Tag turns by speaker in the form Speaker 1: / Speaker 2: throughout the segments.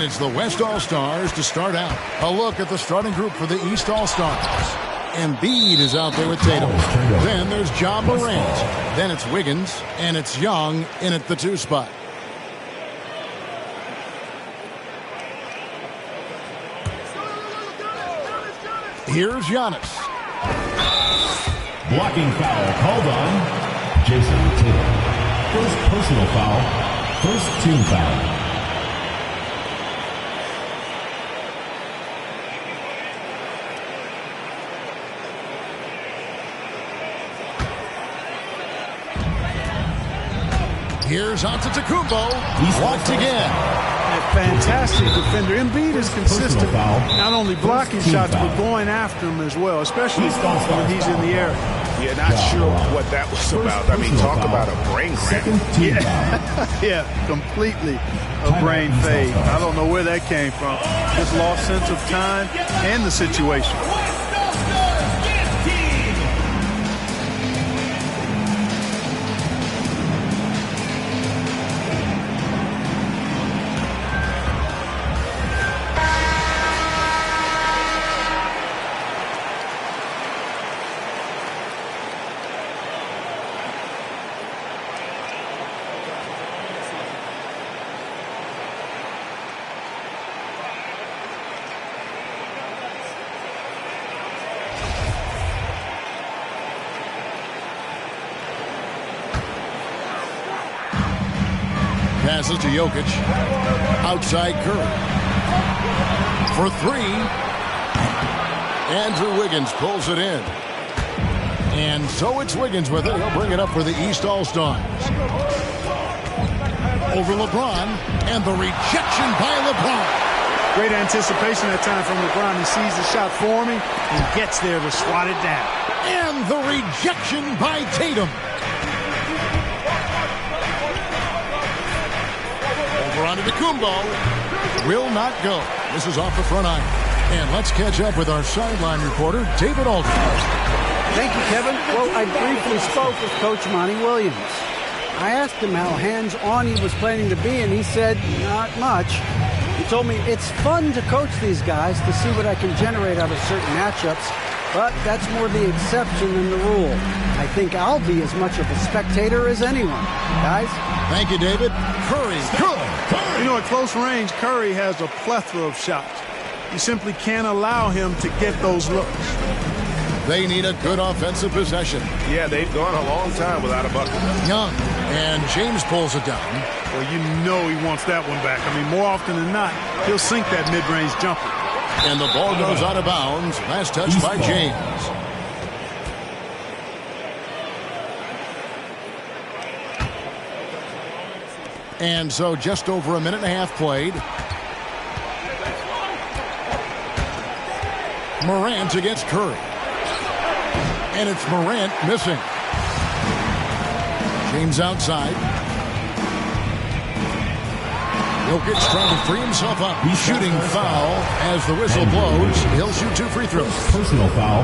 Speaker 1: it's the West All-Stars to start out. A look at the starting group for the East All-Stars. Embiid is out there with Tatum. Then there's Ja Morant. Then it's Wiggins. And it's Young in at the 2 spot. Here's Giannis.
Speaker 2: Blocking foul called on Jason Tatum. First personal foul. First team foul.
Speaker 1: Here's Antetokounmpo. Blocked again.
Speaker 3: A fantastic defender. Embiid is consistent, not only blocking shots, but going after them as well, especially when he's in the area.
Speaker 4: Yeah, not sure what that was about. I mean, talk about a brain cramp.
Speaker 3: Yeah, completely a brain fade. I don't know where that came from. Just lost sense of time and the situation.
Speaker 1: Passes to Jokic. Outside Curry. For 3. Andrew Wiggins pulls it in. And so it's Wiggins with it. He'll bring it up for the East All-Stars. Over LeBron. And the rejection by LeBron.
Speaker 3: Great anticipation that time from LeBron. He sees the shot forming and gets there to swat it down.
Speaker 1: And the rejection by Tatum. Antetokounmpo will not go. This is off the front iron. And let's catch up with our sideline reporter, David Aldridge.
Speaker 5: Thank you, Kevin. Well, I briefly spoke with Coach Monty Williams. I asked him how hands-on he was planning to be, and he said, not much. He told me it's fun to coach these guys to see what I can generate out of certain matchups, but that's more the exception than the rule. I think I'll be as much of a spectator as anyone. Guys?
Speaker 1: Thank you, David. Curry. Good.
Speaker 3: You know, at close range, Curry has a plethora of shots. You simply can't allow him to get those looks.
Speaker 1: They need a good offensive possession.
Speaker 4: Yeah, they've gone a long time without a bucket.
Speaker 1: Young. And James pulls it down.
Speaker 3: Well, you know he wants that one back. I mean, more often than not, he'll sink that mid-range jumper.
Speaker 1: And the ball goes out of bounds. Last touch by James. And so just over a minute and a half played. Morant against Curry. And it's Morant missing. James outside. Jokic trying to free himself up. He's shooting foul as the whistle blows. He'll shoot 2 free throws.
Speaker 2: Personal foul.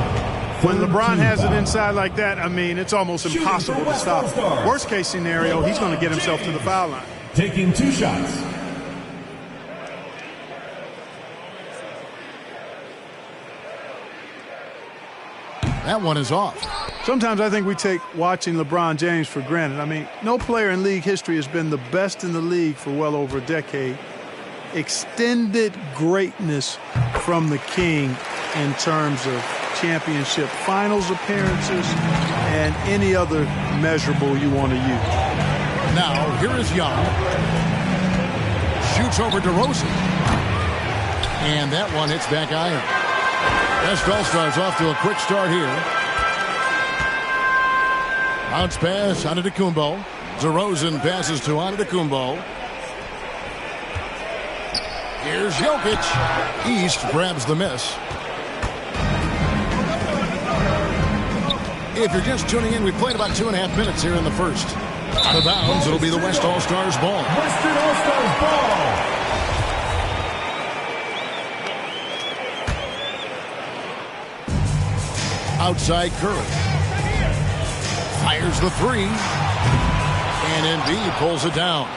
Speaker 3: When LeBron has it inside like that, I mean, it's almost impossible to stop. Worst case scenario, he's going to get himself to the foul line.
Speaker 2: Taking 2 shots.
Speaker 1: That one is off.
Speaker 3: Sometimes I think we take watching LeBron James for granted. I mean, no player in league history has been the best in the league for well over a decade. Extended greatness from the king in terms of championship finals appearances and any other measurable you want to use.
Speaker 1: Now, here is Young. Shoots over DeRozan. And that one hits back iron. West All-Stars off to a quick start here. Bounce pass, Antetokounmpo. DeRozan passes to Antetokounmpo. Here's Jokic. East grabs the miss. If you're just tuning in, we've played about 2.5 minutes here in the first. Out of bounds, it'll be the West All-Stars ball.
Speaker 2: Western All-Stars ball.
Speaker 1: Outside Curry. Fires the 3. And Embiid pulls it down.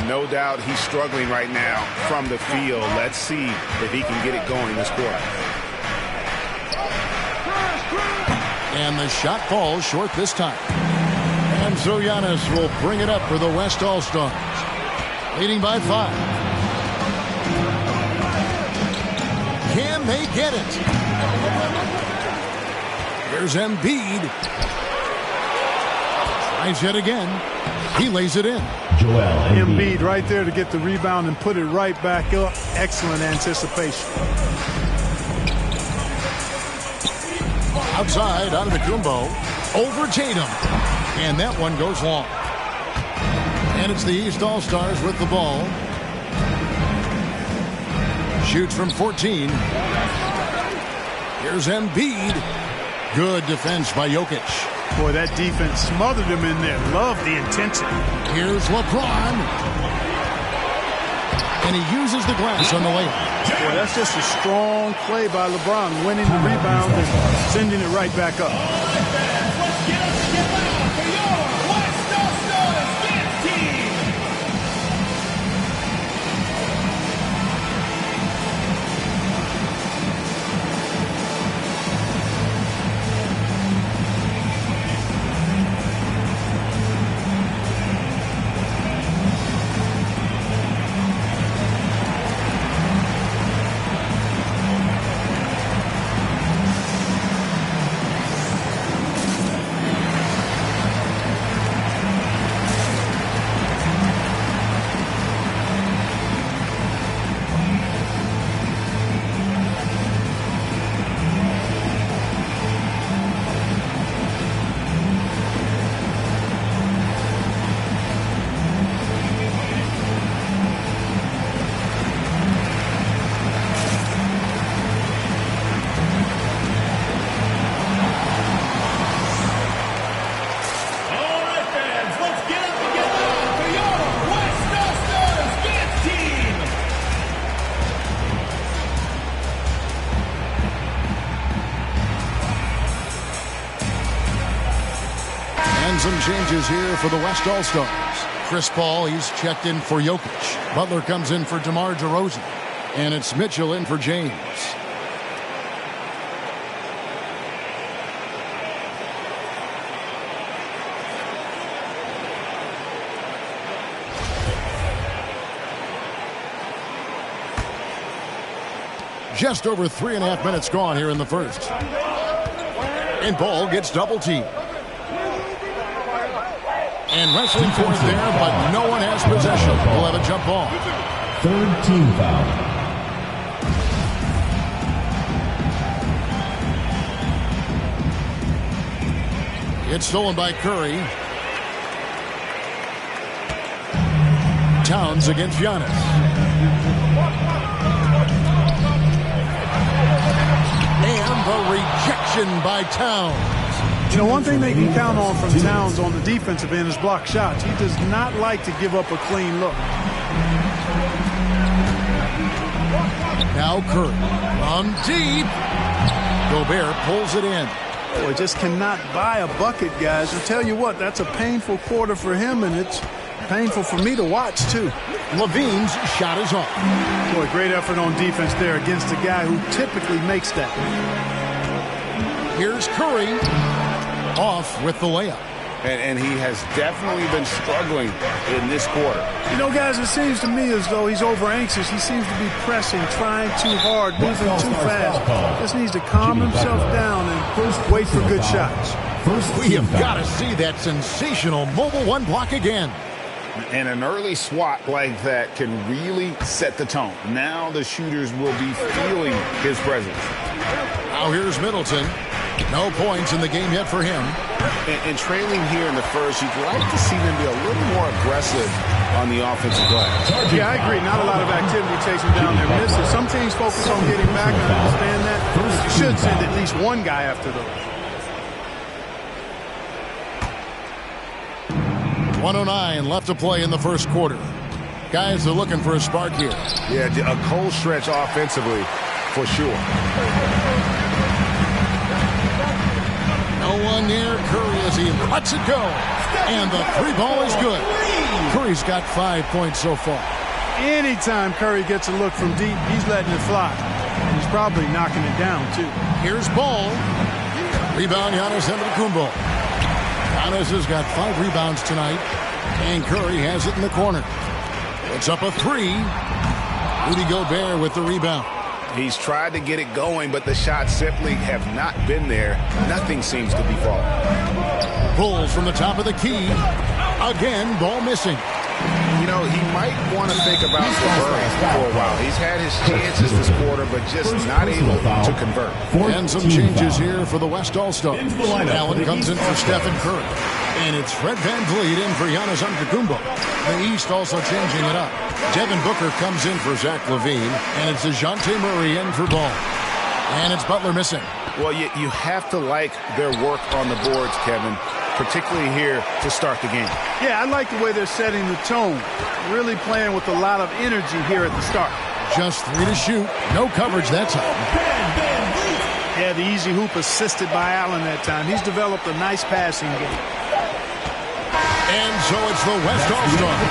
Speaker 4: No doubt he's struggling right now from the field. Let's see if he can get it going this quarter.
Speaker 1: And the shot falls short this time. And so Giannis will bring it up for the West All-Stars, leading by 5. Can they get it? Here's Embiid. Tries it again. He lays it in.
Speaker 3: Embiid right there to get the rebound and put it right back up. Excellent anticipation.
Speaker 1: Outside, Antetokounmpo. Over Tatum. And that one goes long. And it's the East All-Stars with the ball. Shoots from 14. Here's Embiid. Good defense by Jokic.
Speaker 3: Boy, that defense smothered him in there. Love the intensity.
Speaker 1: Here's LeBron. And he uses the glass on the layup.
Speaker 3: Boy, that's just a strong play by LeBron, winning the rebound and sending it right back up.
Speaker 1: Some changes here for the West All-Stars. Chris Paul, he's checked in for Jokic. Butler comes in for DeMar DeRozan. And it's Mitchell in for James. Just over 3.5 minutes gone here in the first. And Ball gets double-teamed. And wrestling for it there, but no one has possession. We'll have a jump ball.
Speaker 2: Third team foul.
Speaker 1: It's stolen by Curry. Towns against Giannis. And the rejection by Towns.
Speaker 3: You know, one thing they can count on from Towns on the defensive end is block shots. He does not like to give up a clean look.
Speaker 1: Now Curry from deep. Gobert pulls it in.
Speaker 3: Boy, just cannot buy a bucket, guys. I tell you what, that's a painful quarter for him, and it's painful for me to watch, too.
Speaker 1: Levine's shot is off.
Speaker 3: Boy, great effort on defense there against a guy who typically makes that.
Speaker 1: Here's Curry. Off with the layup.
Speaker 4: And he has definitely been struggling in this quarter.
Speaker 3: You know, guys, it seems to me as though he's over anxious. He seems to be pressing, trying too hard, moving too fast. Just needs to calm himself down and wait for good shots.
Speaker 1: We have got to see that sensational mobile one block again.
Speaker 4: And an early swat like that can really set the tone. Now the shooters will be feeling his presence.
Speaker 1: Now here's Middleton. No points in the game yet for him.
Speaker 4: And trailing here in the first, you'd like to see them be a little more aggressive on the offensive glass.
Speaker 3: Yeah, I agree. Not a lot of activity chasing down their misses. Some teams focus on getting back. I understand that. You should send at least one guy after those.
Speaker 1: 1:09 left to play in the first quarter. Guys are looking for a spark here.
Speaker 4: Yeah, a cold stretch offensively for sure.
Speaker 1: No one near Curry as he lets it go. And the three ball is good. Curry's got 5 points so far.
Speaker 3: Anytime Curry gets a look from deep, he's letting it fly. He's probably knocking it down, too.
Speaker 1: Here's Ball. Rebound, Giannis Antetokounmpo. Giannis has got 5 rebounds tonight, and Curry has it in the corner. It's up a 3. Rudy Gobert with the rebound.
Speaker 4: He's tried to get it going, but the shots simply have not been there. Nothing seems to be falling.
Speaker 1: Bulls from the top of the key. Again, ball missing.
Speaker 4: You know, he might want to think about converting for a while. He's had his chances this quarter, but just not able to convert.
Speaker 1: And some changes here for the West All-Stars. Allen comes in for Stephen Curry. And it's Fred VanVleet in for Giannis Antetokounmpo. The East also changing it up. Devin Booker comes in for Zach LaVine. And it's DeJounte Murray in for Ball. And it's Butler missing.
Speaker 4: Well, you have to like their work on the boards, Kevin, particularly here to start the game.
Speaker 3: Yeah, I like the way they're setting the tone. Really playing with a lot of energy here at the start.
Speaker 1: Just 3 to shoot. No coverage that time.
Speaker 3: Yeah, the easy hoop assisted by Allen that time. He's developed a nice passing game.
Speaker 1: And so it's the West All-Stars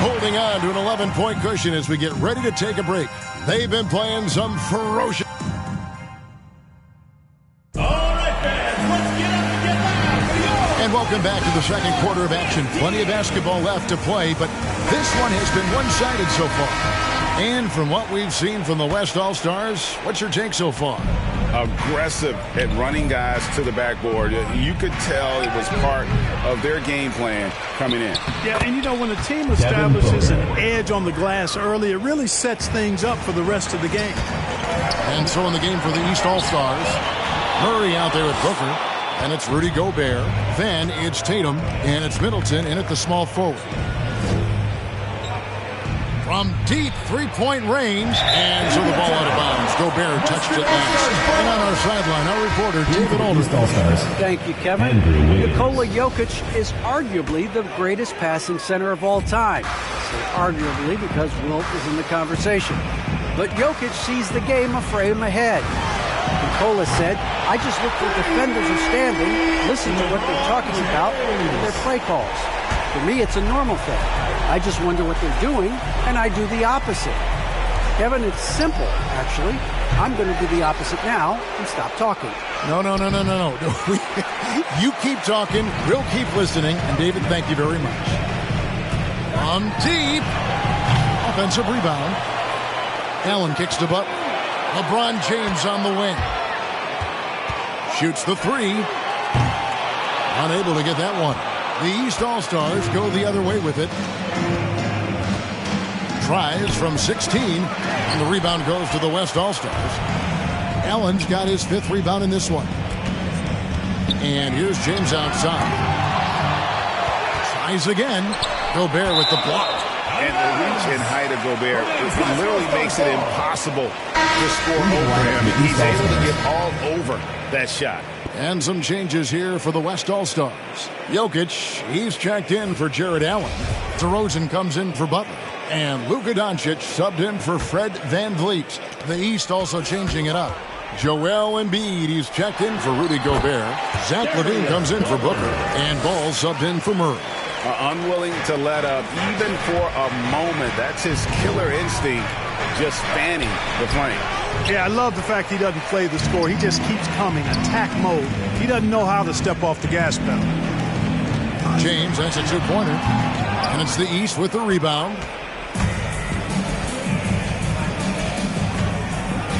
Speaker 1: holding on to an 11-point cushion as we get ready to take a break. They've been playing some ferocious. And welcome back to the second quarter of action. Plenty of basketball left to play, but this one has been one-sided so far. And from what we've seen from the West All-Stars, what's your take so far?
Speaker 4: Aggressive at running guys to the backboard. You could tell it was part of their game plan coming in.
Speaker 3: Yeah, and you know, when a team establishes an edge on the glass early, it really sets things up for the rest of the game.
Speaker 1: And so in the game for the East All-Stars, Murray out there with Booker. And it's Rudy Gobert. Then it's Tatum. And it's Middleton in at the small forward. From deep three-point range. And so the ball out of bounds. Gobert touched it last. And on our sideline, our reporter, David Aldridge.
Speaker 5: Thank you, Kevin. Nikola Jokic is arguably the greatest passing center of all time. I say arguably because Wilt is in the conversation. But Jokic sees the game a frame ahead. Nikola said, I just look where defenders are standing, listen to what they're talking about, and their play calls. For me, it's a normal thing. I just wonder what they're doing, and I do the opposite. Kevin, it's simple, actually. I'm going to do the opposite now and stop talking.
Speaker 1: No. You keep talking, we'll keep listening, and David, thank you very much. From deep. Offensive rebound. Allen kicks to Butler. LeBron James on the wing. Shoots the 3. Unable to get that one. The East All-Stars go the other way with it. Tries from 16. And the rebound goes to the West All-Stars. Allen's got his 5th rebound in this one. And here's James outside. Tries again. Gobert with the block.
Speaker 4: And the reach and height of Gobert literally makes it impossible to score over him. He's able to get all over that shot.
Speaker 1: And some changes here for the West All-Stars. Jokic, he's checked in for Jared Allen. DeRozan comes in for Butler. And Luka Doncic subbed in for Fred VanVleet. The East also changing it up. Joel Embiid, he's checked in for Rudy Gobert. Zach LaVine comes in for Booker. And Ball subbed in for Murray.
Speaker 4: Unwilling to let up even for a moment. That's his killer instinct, just fanning the flame.
Speaker 3: Yeah, I love the fact he doesn't play the score. He just keeps coming, attack mode. He doesn't know how to step off the gas pedal.
Speaker 1: James, that's a 2-pointer. And it's the East with the rebound.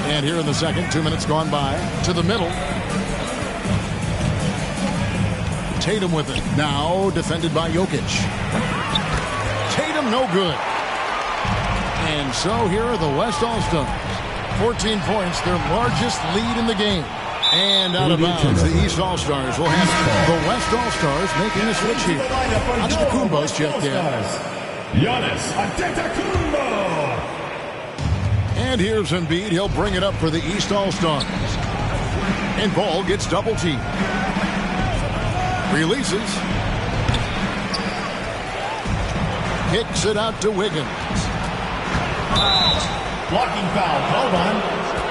Speaker 1: And here in the second, 2 minutes gone by. To the middle. Tatum with it. Now defended by Jokic. Tatum no good. And so here are the West All-Stars. 14 points, their largest lead in the game. And out of bounds, the East All-Stars will have the West All-Stars making a switch here. Antetokounmpo's checked in.
Speaker 2: Giannis Antetokounmpo.
Speaker 1: And here's Embiid. He'll bring it up for the East All-Stars. And Ball gets double teamed. Releases. Kicks it out to Wiggins.
Speaker 2: Blocking foul called on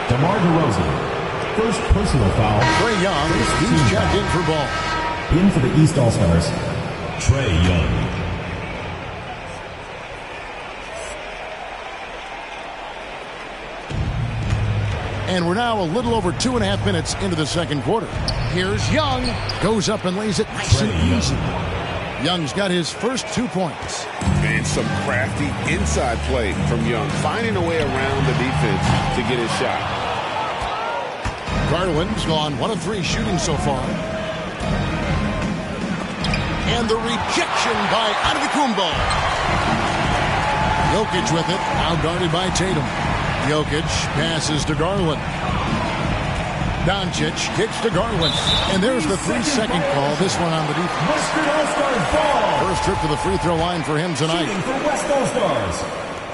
Speaker 2: DeMar DeRozan. First personal foul.
Speaker 1: Trae Young, he's checked in for Ball.
Speaker 2: In for the East All-Stars, Trae Young.
Speaker 1: And we're now a little over 2.5 minutes into the second quarter. Here's Young. Goes up and lays it nice and easy. Young's got his first 2 points.
Speaker 4: And some crafty inside play from Young, finding a way around the defense to get his shot.
Speaker 1: Garland's gone 1 of 3 shooting so far. And the rejection by Antetokounmpo. Jokic with it, now guarded by Tatum. Jokic passes to Garland. Doncic kicks to Garland. And there's the 3-second call, this one on the defense. First trip to the free throw line for him tonight.
Speaker 2: For West All-Stars,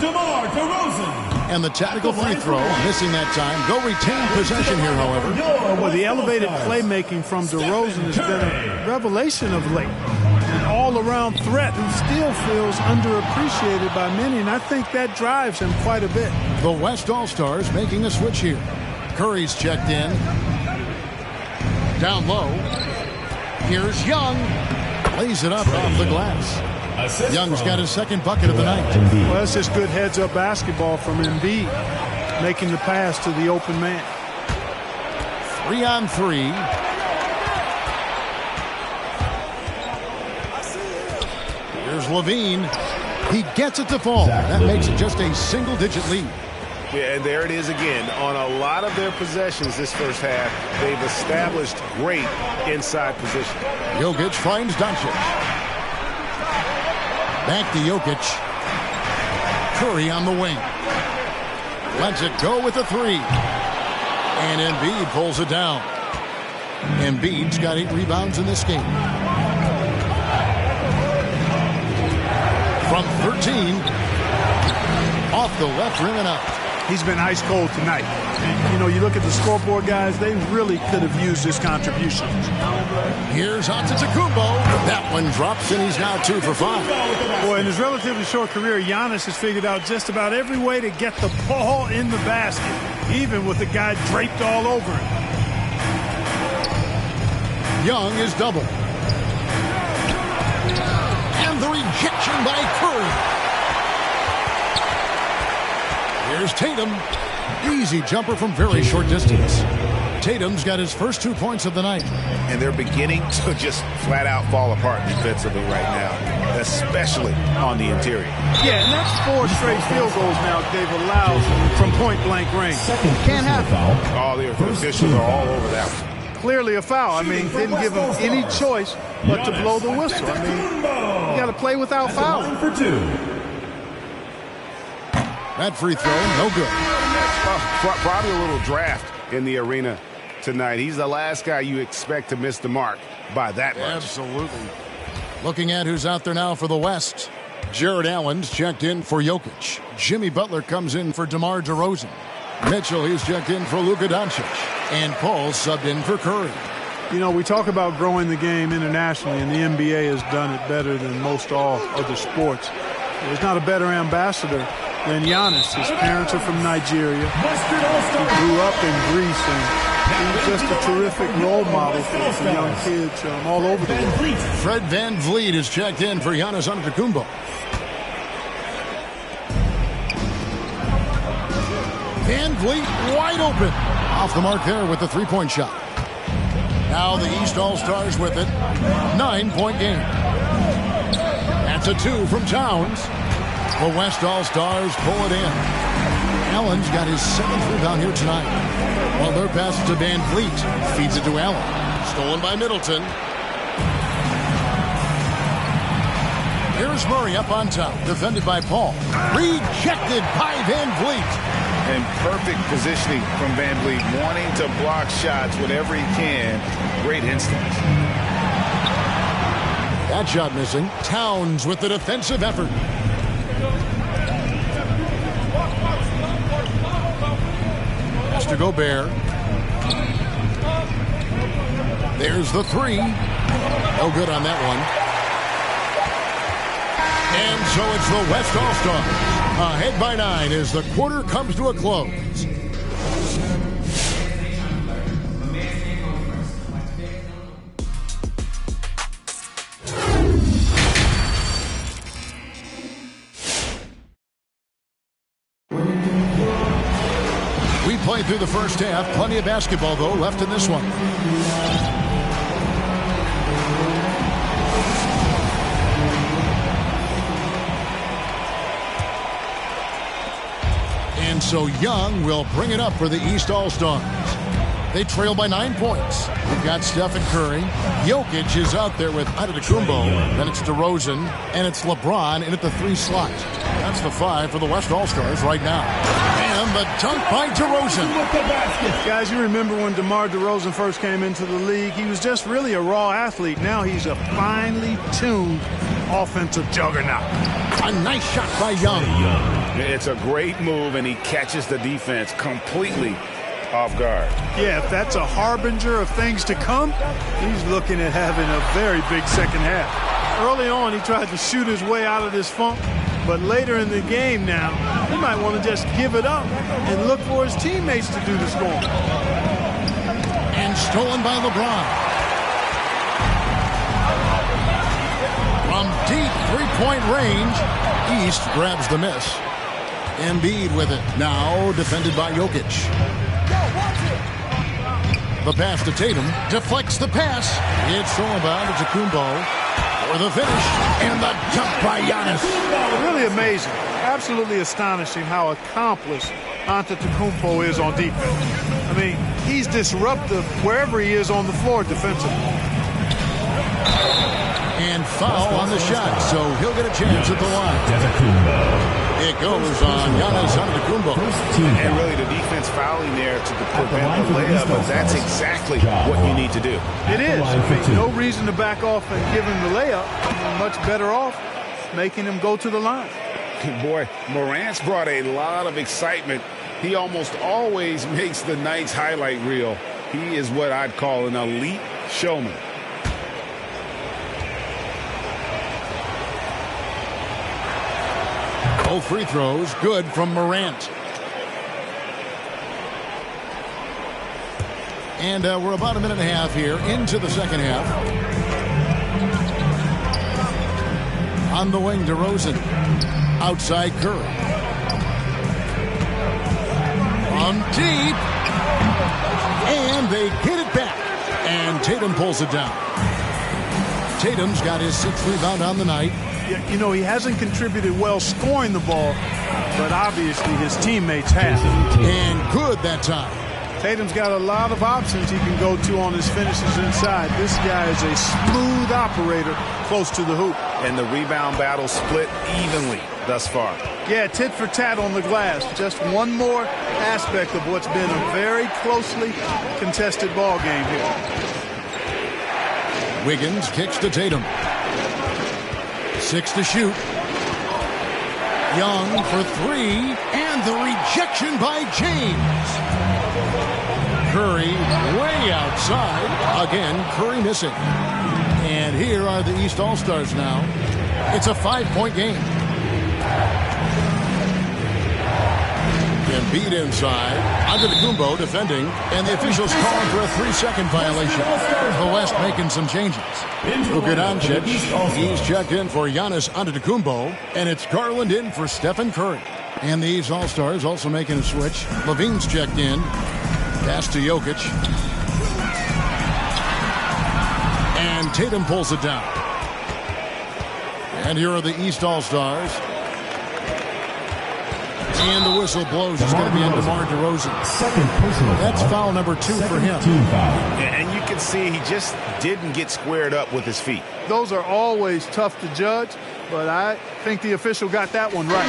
Speaker 2: DeMar DeRozan.
Speaker 1: And the tactical free throw, missing that time. Go retain possession here, however.
Speaker 3: Well, the elevated playmaking from DeRozan has been a revelation of late. An all-around threat who still feels underappreciated by many, and I think that drives him quite a bit.
Speaker 1: The West All-Stars making a switch here. Curry's checked in. Down low. Here's Young. Lays it up off the glass. Young's got his second bucket of the night.
Speaker 3: Well, that's just good heads-up basketball from Embiid, making the pass to the open man.
Speaker 1: 3-on-3. Here's Levine. He gets it to fall. That makes it just a single-digit lead.
Speaker 4: Yeah, and there it is again. On a lot of their possessions this first half, they've established great inside position.
Speaker 1: Jokic finds Doncic. Back to Jokic. Curry on the wing. Lets it go with a 3. And Embiid pulls it down. Embiid's got 8 rebounds in this game. From 13. Off the left rim and out.
Speaker 3: He's been ice cold tonight. And, you know, you look at the scoreboard, guys, they really could have used his contribution.
Speaker 1: Here's Antetokounmpo. That one drops, and he's now 2 for 5.
Speaker 3: Boy, in his relatively short career, Giannis has figured out just about every way to get the ball in the basket, even with the guy draped all over him.
Speaker 1: Young is double. And the rejection by Curry. Here's Tatum. Easy jumper from very short distance. Tatum's got his first 2 points of the night.
Speaker 4: And they're beginning to just flat out fall apart defensively right now, especially on the interior.
Speaker 3: Yeah, and that's 4 straight field goals now they've allowed from point-blank range. Can't happen.
Speaker 4: All the officials are all over that one.
Speaker 3: Clearly a foul. I mean, didn't give him any choice but to blow the whistle. I mean, you got to play without fouling.
Speaker 2: For 2.
Speaker 1: That free throw, no good.
Speaker 4: Probably a little draft in the arena tonight. He's the last guy you expect to miss the mark by that much.
Speaker 1: Absolutely. Looking at who's out there now for the West. Jared Allen's checked in for Jokic. Jimmy Butler comes in for DeMar DeRozan. Mitchell, he's checked in for Luka Doncic. And Paul subbed in for Curry.
Speaker 3: You know, we talk about growing the game internationally, and the NBA has done it better than most all other sports. There's not a better ambassador than Giannis. His parents are from Nigeria. He grew up in Greece, and he's just a terrific role model for young kids all over the world.
Speaker 1: Fred VanVleet is checked in for Giannis Antetokounmpo. VanVleet wide open. Off the mark there with the three-point shot. Now the East All-Stars with it. 9-point game. That's a 2 from Towns. The West All-Stars pull it in. Allen's got his 7th rebound here tonight. Well, their pass to VanVleet. Feeds it to Allen. Stolen by Middleton. Here's Murray up on top. Defended by Paul. Rejected by VanVleet.
Speaker 4: And perfect positioning from VanVleet. Wanting to block shots whenever he can. Great instincts.
Speaker 1: That shot missing. Towns with the defensive effort. Has to Gobert. There's the 3. No good on that one. And so it's the West All-Stars. Ahead by 9 as the quarter comes to a close. play through the first half. Plenty of basketball, though, left in this one. And so Young will bring it up for the East All-Stars. They trail by 9 points. We've got Stephen Curry. Jokic is out there with Antetokounmpo. Then it's DeRozan. And it's LeBron in at the 3 slot. That's the 5 for the West All-Stars right now. And the dunk by DeRozan.
Speaker 3: Guys, you remember when DeMar DeRozan first came into the league? He was just really a raw athlete. Now he's a finely tuned offensive juggernaut.
Speaker 1: A nice shot by Young.
Speaker 4: It's a great move, and he catches the defense completely off guard.
Speaker 3: Yeah, if that's a harbinger of things to come, he's looking at having a very big second half. Early on, he tried to shoot his way out of this funk, but later in the game now, he might want to just give it up and look for his teammates to do the scoring.
Speaker 1: And stolen by LeBron. From deep three-point range, East grabs the miss. Embiid with it. Now defended by Jokic. The pass to Tatum. Deflects the pass. It's all about Antetokounmpo for the finish. And the dunk by Giannis.
Speaker 3: Really amazing. Absolutely astonishing how accomplished Antetokounmpo is on defense. I mean, he's disruptive wherever he is on the floor defensively.
Speaker 1: And foul on the shot, so he'll get a chance at the line. It goes on Giannis Antetokounmpo.
Speaker 4: And really the defense fouling there to prevent the layup, but that's exactly what you need to do.
Speaker 3: It is. No reason to back off and give him the layup. You're much better off making him go to the line.
Speaker 4: Boy, Morant's brought a lot of excitement. He almost always makes the night's highlight reel. He is what I'd call an elite showman.
Speaker 1: Both free throws good from Morant. And we're about a minute and a half here into the second half. On the wing, DeRozan. Outside Curry. From deep. And they get it back. And Tatum pulls it down. Tatum's got his 6th rebound on the night.
Speaker 3: You know, he hasn't contributed well scoring the ball, but obviously his teammates have.
Speaker 1: And good that time.
Speaker 3: Tatum's got a lot of options he can go to on his finishes inside. This guy is a smooth operator close to the hoop.
Speaker 4: And the rebound battle split evenly thus far.
Speaker 3: Yeah, tit for tat on the glass. Just one more aspect of what's been a very closely contested ball game here.
Speaker 1: Wiggins kicks to Tatum. 6 to shoot. Young for 3, and the rejection by James. Curry way outside. Again, Curry missing. And here are the East All-Stars now. It's a 5-point game. Embiid inside. Antetokounmpo defending. And the officials calling for a 3-second violation. The West making some changes. Luka Doncic, he's checked in for Giannis Antetokounmpo, and it's Garland in for Stephen Curry. And these All-Stars also making a switch. Levine's checked in. Pass to Jokic. And Tatum pulls it down. And here are the East All-Stars. And the whistle blows. It's going to be on DeMar DeRozan.
Speaker 2: Second personal
Speaker 1: That's
Speaker 2: foul.
Speaker 1: foul number 2 for him.
Speaker 2: Team foul.
Speaker 4: And you can see he just didn't get squared up with his feet.
Speaker 3: Those are always tough to judge, but I think the official got that one right.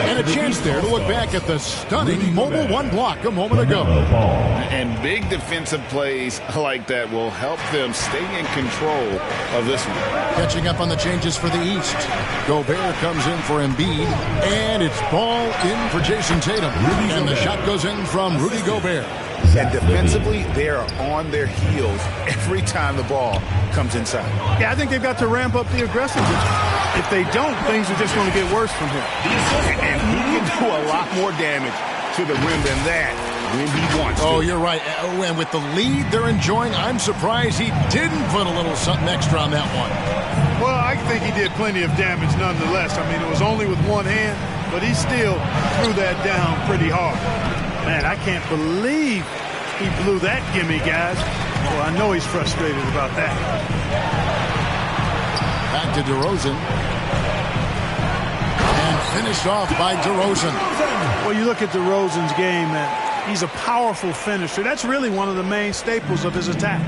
Speaker 1: And a chance there to look back at the stunning mobile 1 block a moment ago.
Speaker 4: And big defensive plays like that will help them stay in control of this one.
Speaker 1: Catching up on the changes for the East. Gobert comes in for Embiid. And it's ball in for Jason Tatum. And the shot goes in from Rudy Gobert.
Speaker 4: And defensively, they are on their heels every time the ball comes inside.
Speaker 3: Yeah, I think they've got to ramp up the aggressiveness. If they don't, things are just going to get worse from here.
Speaker 4: And he can do a lot more damage to the rim than that when he wants to.
Speaker 1: Oh, you're right. And with the lead they're enjoying, I'm surprised he didn't put a little something extra on that one.
Speaker 3: Well, I think he did plenty of damage nonetheless. I mean, it was only with one hand, but he still threw that down pretty hard. Man, I can't believe he blew that gimme, guys. Well, I know he's frustrated about that.
Speaker 1: Back to DeRozan. And finished off by DeRozan.
Speaker 3: Well, you look at DeRozan's game, and he's a powerful finisher. That's really one of the main staples of his attack.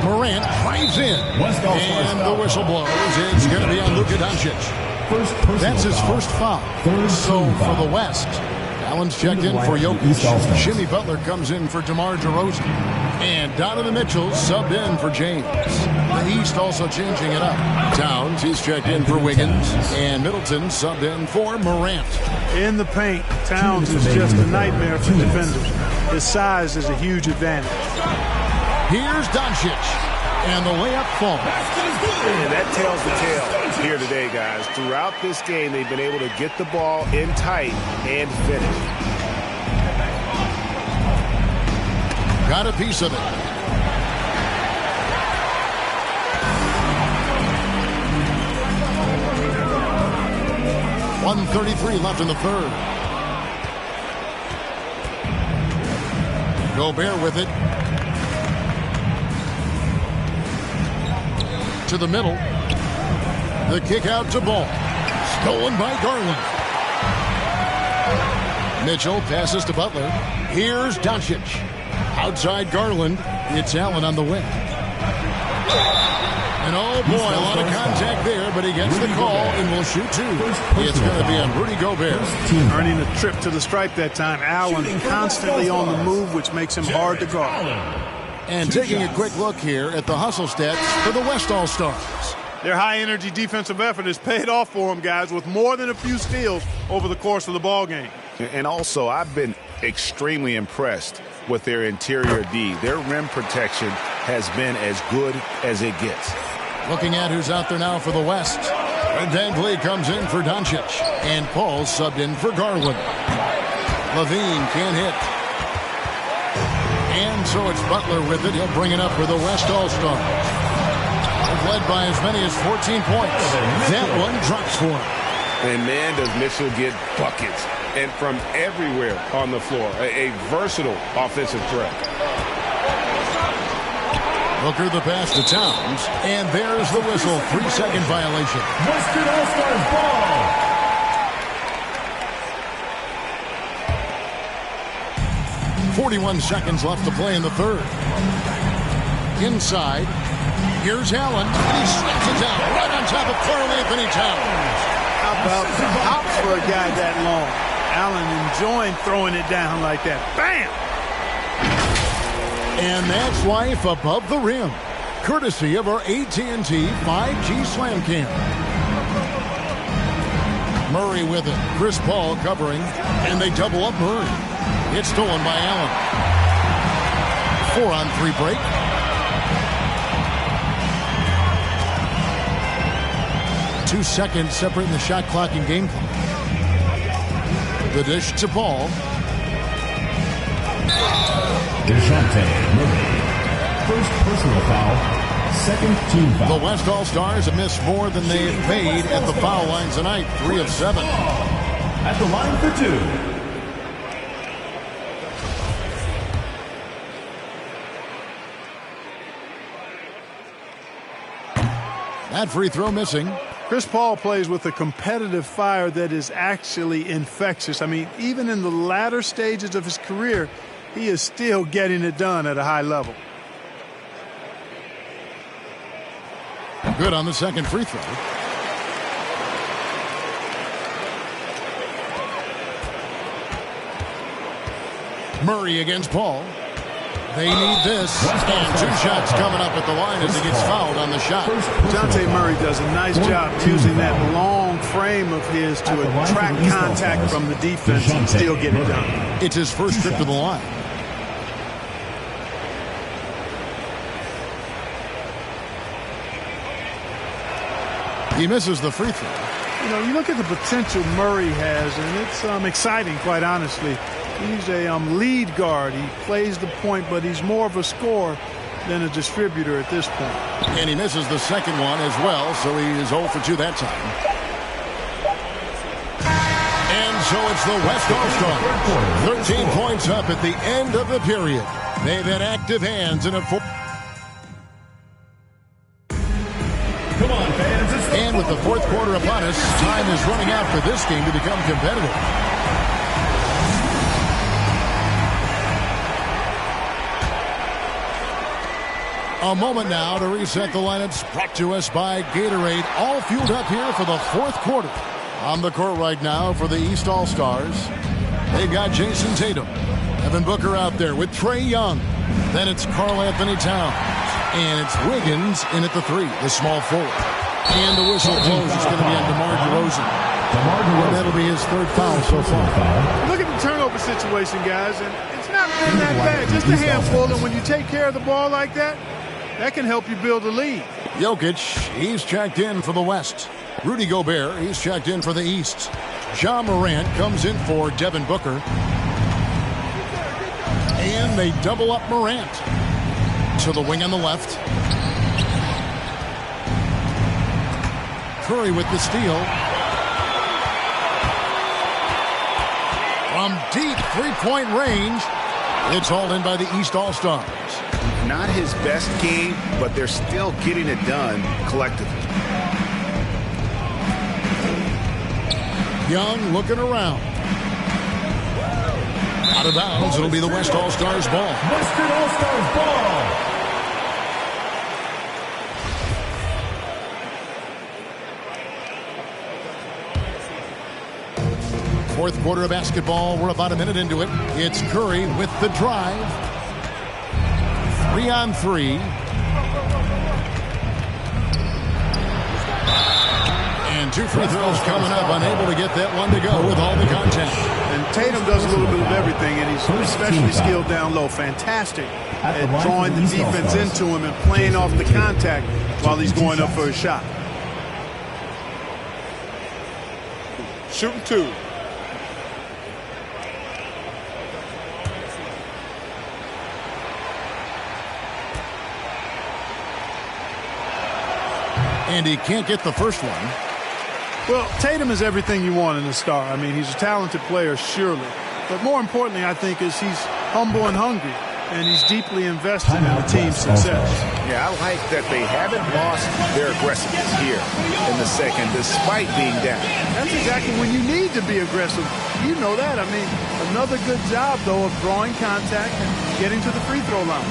Speaker 1: Morant drives in. And the whistle blows. It's going to be on Luka Doncic. That's his first foul. So for the West, Allen's checked in for Jokic. Jimmy Butler comes in for DeMar DeRozan. And Donovan Mitchell subbed in for James. The East also changing it up. Towns, he's checked in for Wiggins. And Middleton subbed in for Morant.
Speaker 3: In the paint, Towns is just a nightmare for defenders. His size is a huge advantage.
Speaker 1: Here's Doncic. And the layup falls.
Speaker 4: And that tells the tale here today, guys. Throughout this game, they've been able to get the ball in tight and finish.
Speaker 1: Got a piece of it. .133 left in the third. Gobert with it. To the middle. The kick out to Ball. Stolen by Garland. Mitchell passes to Butler. Here's Doncic. Outside Garland. It's Allen on the wing. And oh boy, a lot of contact there, but he gets the call and will shoot two. It's going to be on Rudy Gobert.
Speaker 3: Earning a trip to the stripe that time. Allen constantly on the move, which makes him hard to guard.
Speaker 1: And taking a quick look here at the hustle stats for the West All-Stars.
Speaker 3: Their high-energy defensive effort has paid off for them, guys, with more than a few steals over the course of the ball game.
Speaker 4: And also, I've been extremely impressed with their interior D. Their rim protection has been as good as it gets.
Speaker 1: Looking at who's out there now for the West. Van Vliet comes in for Doncic. And Paul subbed in for Garland. Levine can't hit. And so it's Butler with it. He'll bring it up for the West All-Stars. They've led by as many as 14 points. That one drops for him.
Speaker 4: And man, does Mitchell get buckets. And from everywhere on the floor. A versatile offensive threat.
Speaker 1: Booker the pass to Towns. And there's the whistle. 3-second violation.
Speaker 2: Western All-Stars ball.
Speaker 1: 41 seconds left to play in the third. Inside. Here's Allen. And he slaps it down right on top of Karl-Anthony Towns.
Speaker 3: How about the hops for a guy that long? Allen enjoying throwing it down like that. Bam!
Speaker 1: And that's life above the rim. Courtesy of our AT&T 5G Slam Cam. Murray with it. Chris Paul covering. And they double up Murray. It's stolen by Allen. 4-on-3 break. Two seconds separating the shot clock and game clock. The dish to Paul.
Speaker 2: DeJounte Murray. First personal foul. Second team foul.
Speaker 1: The West All-Stars have missed more than they've made at the foul line tonight. 3 of 7.
Speaker 2: At the line for two.
Speaker 1: That free throw missing.
Speaker 3: Chris Paul plays with a competitive fire that is actually infectious. I mean, even in the latter stages of his career, he is still getting it done at a high level.
Speaker 1: Good on the second free throw. Murray against Paul. They need this. And 2 shots coming up at the line as he gets fouled on the shot.
Speaker 3: DeJounte Murray does a nice job using that long frame of his to attract contact from the defense and still get it done.
Speaker 1: It's his first trip to the line. He misses the free throw.
Speaker 3: You know, you look at the potential Murray has, and it's exciting, quite honestly. He's a lead guard. He plays the point, but he's more of a scorer than a distributor at this point.
Speaker 1: And he misses the second one as well, so he is 0 for 2 that time. And And so it's the West All-Stars. 13 points up at the end of the period. They've had active hands in a four.
Speaker 2: Come on, fans.
Speaker 1: And with the fourth quarter upon us, time is running out for this game to become competitive. A moment now to reset the lineups, brought to us by Gatorade. All fueled up here for the fourth quarter. On the court right now for the East All-Stars, they've got Jason Tatum. Evan Booker out there with Trae Young. Then it's Karl Anthony Towns. And it's Wiggins in at the three, the small forward. And the whistle blows. It's going to be on DeMar DeRozan. And that'll be his third foul so far.
Speaker 3: Look at the turnover situation, guys, and it's not been that bad. Just a handful, and when you take care of the ball like that, that can help you build a lead.
Speaker 1: Jokic, he's checked in for the West. Rudy Gobert, he's checked in for the East. Ja Morant comes in for Devin Booker. And they double up Morant. To the wing on the left. Curry with the steal. From deep three-point range, it's hauled in by the East All-Stars.
Speaker 4: Not his best game, but they're still getting it done collectively.
Speaker 1: Young looking around. Out of bounds, it'll be the West All-Stars ball.
Speaker 2: Western All-Stars ball.
Speaker 1: Fourth quarter of basketball. We're about a minute into it. It's Curry with the drive. 3-on-3. And two free throws coming up. Unable to get that one to go with all the contact.
Speaker 3: And Tatum does a little bit of everything, and he's especially skilled down low. Fantastic at drawing the defense into him and playing off the contact while he's going up for a shot.
Speaker 4: Shooting two.
Speaker 1: And he can't get the first one.
Speaker 3: Well, Tatum is everything you want in a star. I mean, he's a talented player, surely. But more importantly, I think, is he's humble and hungry, and he's deeply invested in the team's success.
Speaker 4: Yeah, I like that they haven't lost their aggressiveness here in the second, despite being down.
Speaker 3: That's exactly when you need to be aggressive. You know that. I mean, another good job, though, of drawing contact and getting to the free throw line.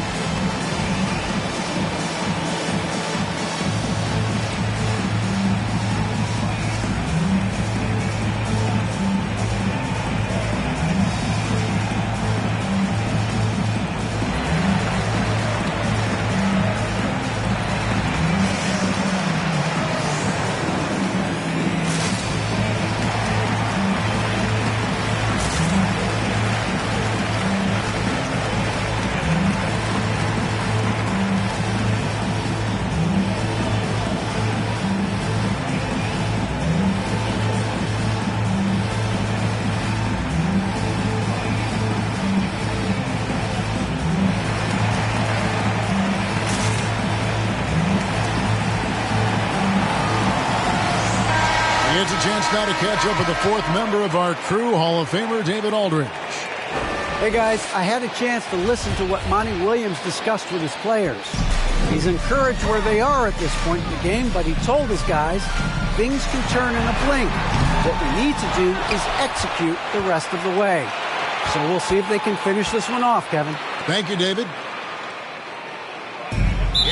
Speaker 1: It's a chance now to catch up with the fourth member of our crew, Hall of Famer David Aldridge.
Speaker 5: Hey, guys, I had a chance to listen to what Monty Williams discussed with his players. He's encouraged where they are at this point in the game, but he told his guys things can turn in a blink. What we need to do is execute the rest of the way. So we'll see if they can finish this one off, Kevin.
Speaker 1: Thank you, David.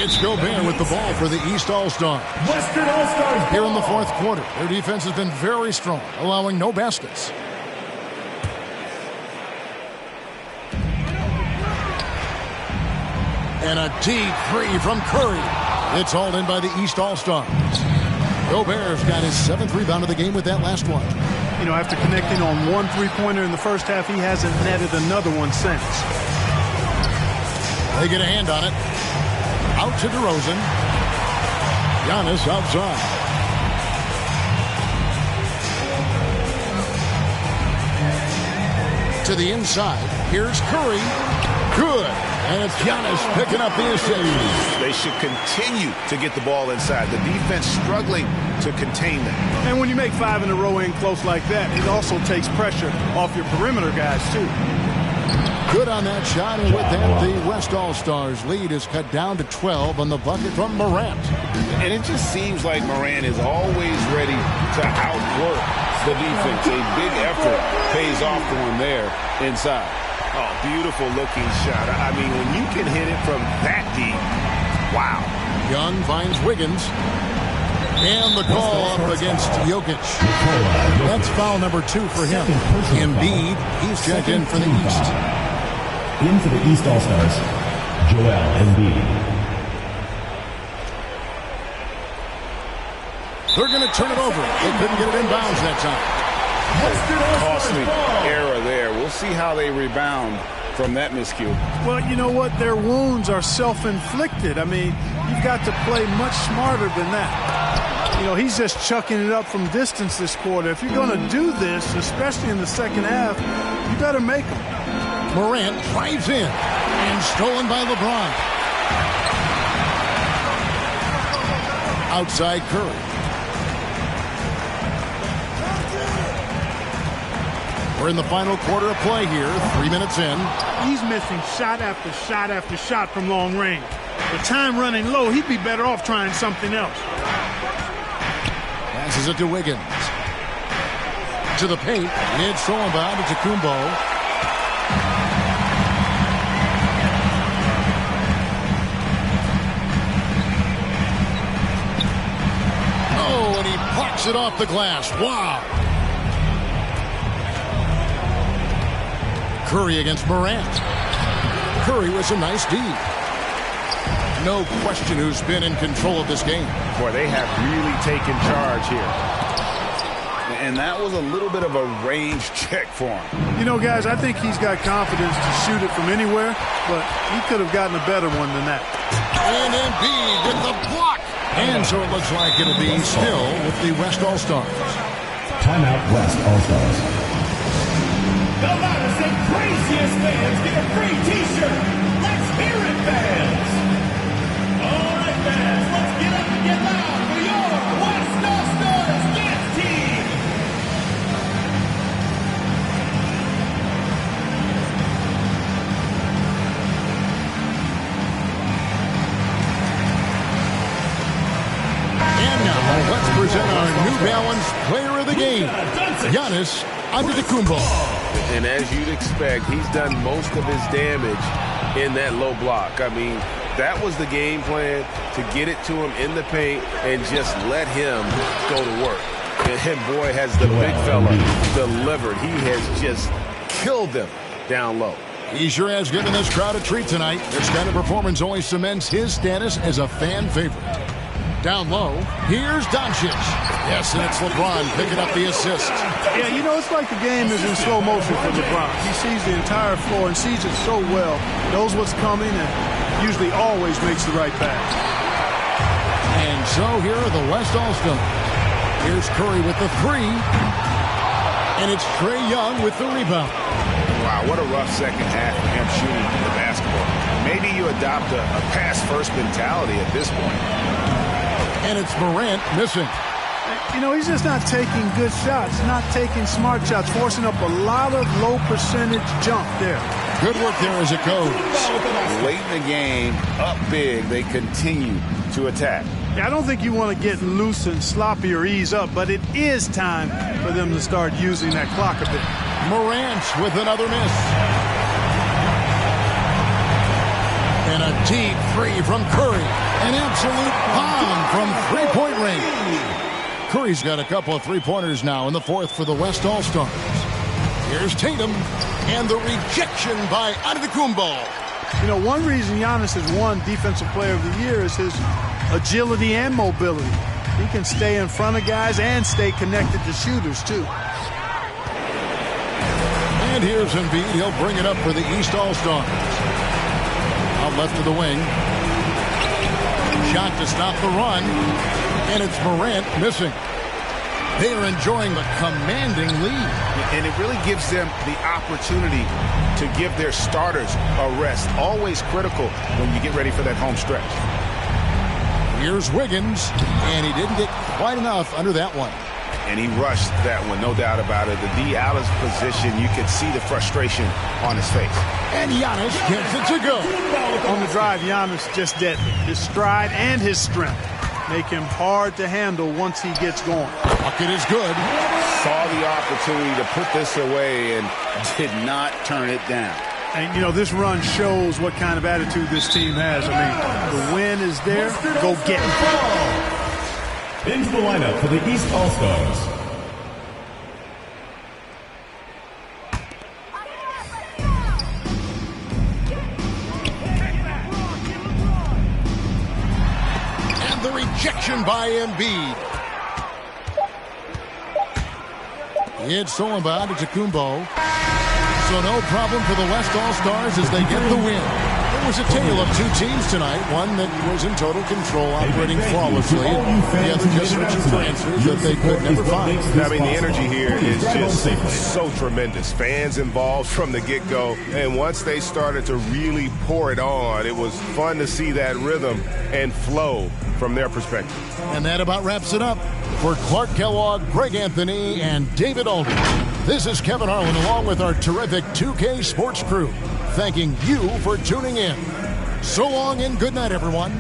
Speaker 1: It's Gobert with the ball for the East All-Stars.
Speaker 2: Western All-Stars
Speaker 1: Here in the fourth quarter, their defense has been very strong, allowing no baskets. And a deep three from Curry. It's hauled in by the East All-Stars. Gobert's got his seventh rebound of the game with that last one.
Speaker 3: You know, after connecting on one three-pointer in the first half, he hasn't netted another one since.
Speaker 1: They get a hand on it. Out to DeRozan. Giannis outside. To the inside. Here's Curry. Good. And it's Giannis picking up the assist.
Speaker 4: They should continue to get the ball inside. The defense struggling to contain them.
Speaker 3: And when you make 5 in a row in close like that, it also takes pressure off your perimeter guys, too.
Speaker 1: Good on that shot, and with that, the West All-Stars lead is cut down to 12 on the bucket from Morant.
Speaker 4: And it just seems like Morant is always ready to outwork the defense. A big effort pays off for him there inside. Oh, beautiful looking shot. I mean, when you can hit it from that deep, wow.
Speaker 1: Young finds Wiggins. And the call up against Jokic. That's foul number 2 for him. Embiid, he's checked in for the East.
Speaker 2: In for the East All-Stars, Joel Embiid.
Speaker 1: They're going to turn it over. They couldn't get it inbounds that time.
Speaker 4: Costly error there. We'll see how they rebound from that miscue.
Speaker 3: Well, you know what? Their wounds are self-inflicted. I mean, you've got to play much smarter than that. You know, he's just chucking it up from distance this quarter. If you're going to do this, especially in the second half, you better make them.
Speaker 1: Morant drives in and stolen by LeBron. Outside Curry. We're in the final quarter of play here, 3 minutes in.
Speaker 3: He's missing shot after shot after shot from long range. With time running low, he'd be better off trying something else.
Speaker 1: Passes it to Wiggins. To the paint. It's thrown by to Kumbo. Oh, and he plucks it off the glass. Wow. Curry against Morant. Curry with some nice D. No question who's been in control of this game.
Speaker 4: Boy, they have really taken charge here. And that was a little bit of a range check for him.
Speaker 3: You know, guys, I think he's got confidence to shoot it from anywhere, but he could have gotten a better one than that.
Speaker 1: And Embiid with the block. And so it looks like it'll be still with the West All-Stars.
Speaker 2: Timeout West All-Stars.
Speaker 6: The loudest and craziest fans get a free T-shirt. Let's hear it, fans. All right, fans, let's get up and get loud for your West All-Stars dance team.
Speaker 1: And now let's present our New Balance Player of the Game, Giannis Antetokounmpo.
Speaker 7: And as you'd expect, he's done most of his damage in that low block. I mean, that was the game plan, to get it to him in the paint and just let him go to work. And boy, has the big fella delivered. He has just killed them down low.
Speaker 1: He sure has given this crowd a treat tonight. This kind of performance only cements his status as a fan favorite. Down low, here's Doncic. Yes, and it's LeBron picking up the assist.
Speaker 3: Yeah, you know, it's like the game is in slow motion for LeBron. He sees the entire floor and sees it so well, knows what's coming, and usually always makes the right pass.
Speaker 1: And so here are the West All-Stars. Here's Curry with the 3. And it's Trae Young with the rebound.
Speaker 4: Wow, what a rough second half for him shooting the basketball. Maybe you adopt a pass-first mentality at this point.
Speaker 1: And it's Morant missing.
Speaker 3: You know, he's just not taking good shots, not taking smart shots, forcing up a lot of low percentage jump there.
Speaker 1: Good work there as it goes.
Speaker 4: Late in the game, up big, they continue to attack.
Speaker 3: Yeah, I don't think you want to get loose and sloppy or ease up, but it is time for them to start using that clock a bit.
Speaker 1: Morant with another miss. And a deep 3 from Curry. An absolute bomb from three-point range. Curry's got a couple of three-pointers now in the 4th for the West All-Stars. Here's Tatum, and the rejection by Antetokounmpo.
Speaker 3: You know, one reason Giannis has won Defensive Player of the Year is his agility and mobility. He can stay in front of guys and stay connected to shooters, too.
Speaker 1: And here's Embiid. He'll bring it up for the East All-Stars. Out left of the wing. Shot to stop the run. And it's Morant missing. They are enjoying the commanding lead.
Speaker 4: And it really gives them the opportunity to give their starters a rest. Always critical when you get ready for that home stretch.
Speaker 1: Here's Wiggins, and he didn't get quite enough under that one.
Speaker 4: And he rushed that one, no doubt about it. The D out of position, you could see the frustration on his face.
Speaker 1: And Giannis gets it to go.
Speaker 3: On the drive, Giannis just deadly. His stride and his strength make him hard to handle once he gets going.
Speaker 1: Bucket is good.
Speaker 4: Saw the opportunity to put this away and did not turn it down.
Speaker 3: And, you know, this run shows what kind of attitude this team has. I mean, the win is there. Go get it.
Speaker 2: Into the lineup for the East All-Stars.
Speaker 1: And the rejection by Embiid. It's Solomon to Kumbo. So no problem for the West All-Stars as they get the win. It was a tale of two teams tonight, one that was in total control, operating flawlessly, and the other just searching for answers that they could never find.
Speaker 7: I mean, the energy here is just so tremendous. Fans involved from the get-go, and once they started to really pour it on, it was fun to see that rhythm and flow from their perspective.
Speaker 1: And that about wraps it up. For Clark Kellogg, Greg Anthony, and David Aldridge, this is Kevin Harlan along with our terrific 2K Sports crew, thanking you for tuning in. So long and good night, everyone.